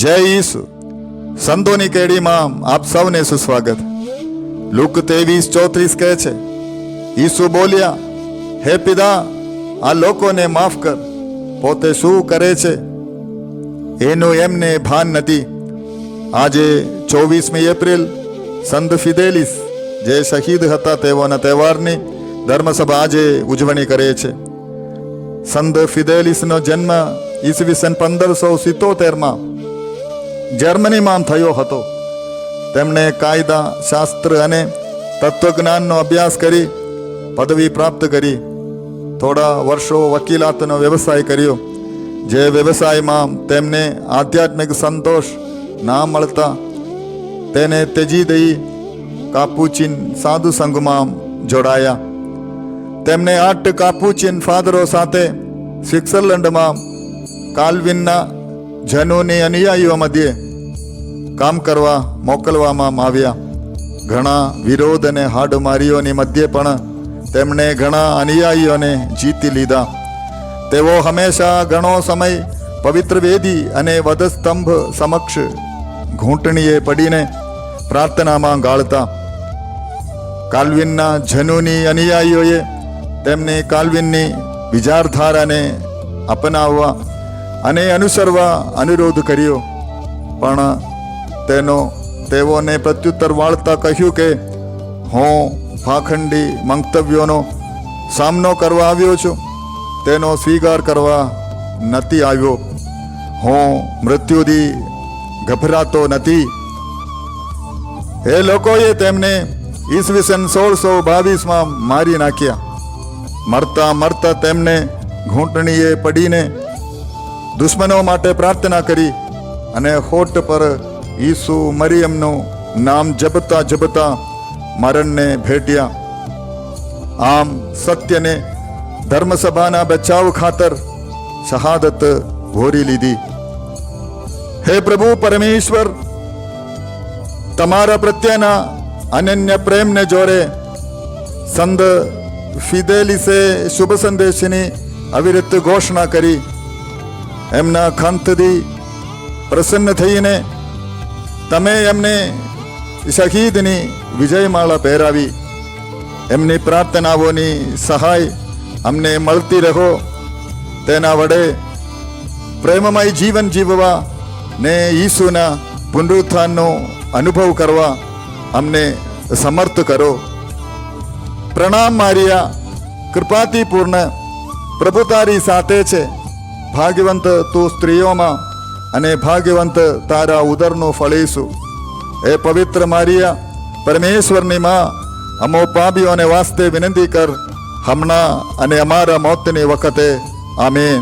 જય ઈસુ. સંતોની કેડીમાં આપ સૌને સુસ્વાગત. લુક 23:34 કહે છે, ઈસુ બોલ્યા, હે પિતા, આ લોકોને માફ કર, પોતે શું કરે છે એનું એમને ભાન નથી. આજે 24મી એપ્રિલ સંત ફિદેલિસ જે શહીદ હતા તેઓના તહેવારની ધર્મસભા આજે ઉજવણી કરે છે. સંત ફિદેલિસનો જન્મ ઈસવીસન 1577માં જર્મનીમાં થયો હતો. તેમણે કાયદા શાસ્ત્ર અને તત્વજ્ઞાનનો અભ્યાસ કરી પદવી પ્રાપ્ત કરી. થોડા વર્ષો વકીલાતનો વ્યવસાય કર્યો. જે વ્યવસાયમાં તેમને આધ્યાત્મિક સંતોષ ના મળતા તેને ત્યજી દઈ કાપુચિન સાધુ સંઘમાં જોડાયા. તેમને 8 કાપુચિન ફાધરો સાથે સ્વિટ્ઝરલેન્ડમાં કાલ્વિનના જનોની અનુયાયીઓ મધ્યે કામ કરવા મોકલવામાં આવ્યા. ઘણા વિરોધ અને હાડમારીઓની મધ્યે પણ તેમણે ઘણા અનુયાયીઓને જીતી લીધા. તેઓ હંમેશા ઘણો સમય પવિત્ર વેદી અને વધસ્તંભ સમક્ષ ઘૂંટણીએ પડીને પ્રાર્થનામાં ગાળતા. કાલ્વિનના જનોની અનુયાયીઓએ તેમને કાલ્વિનની વિચારધારાને અપનાવવા અને અનુસરવા અનુરોધ કર્યો, પણ તેઓને પ્રત્યુત્તર વાળતા કહ્યું કે હું ભાખંડી મંતવ્યોનો સામનો કરવા આવ્યો છું, તેનો સ્વીકાર કરવા નથી આવ્યો. હું મૃત્યુથી ગભરાતો નથી. એ લોકોએ તેમને ઈસવીસન 1622માં મારી નાખ્યા. મરતા મરતા તેમને ઘૂંટણીએ પડીને દુશ્મનો માટે પ્રાર્થના કરી અને હોઠ પર ઈસુ મરિયમનું નામ જપતા જપતા મરણને ભેટ્યા. આમ સત્યને ધર્મસભાના બચાવ ખાતર શહાદત ઘોરી લીધી. હે પ્રભુ પરમેશ્વર, તમારા પ્રત્યેના અનન્ય પ્રેમને જોરે સંત ફિદેલિસે શુભ સંદેશની અવિરત ઘોષણા કરી. એમના ખંતથી પ્રસન્ન થઈને તમે એમને શહીદની વિજયમાળા પહેરાવી. એમની પ્રાર્થનાઓની સહાય અમને મળતી રહો. તેના વડે પ્રેમમય જીવન જીવવા ને ઈસુના પુનરુત્થાનનો અનુભવ કરવા અમને સમર્થ કરો. પ્રણામ મારિયા, કૃપાથી પૂર્ણ, પ્રભુ તારી સાથે છે. ભાગ્યવંત તું સ્ત્રીઓમાં અને ભાગ્યવંત તારા ઉદરનું ફળ ઈસુ. એ પવિત્ર મારિયા, પરમેશ્વરની માં, અમો પાપીઓને વાસ્તે વિનંતી કર, હમણાં અને અમારા મોતની વખતે. આમીન.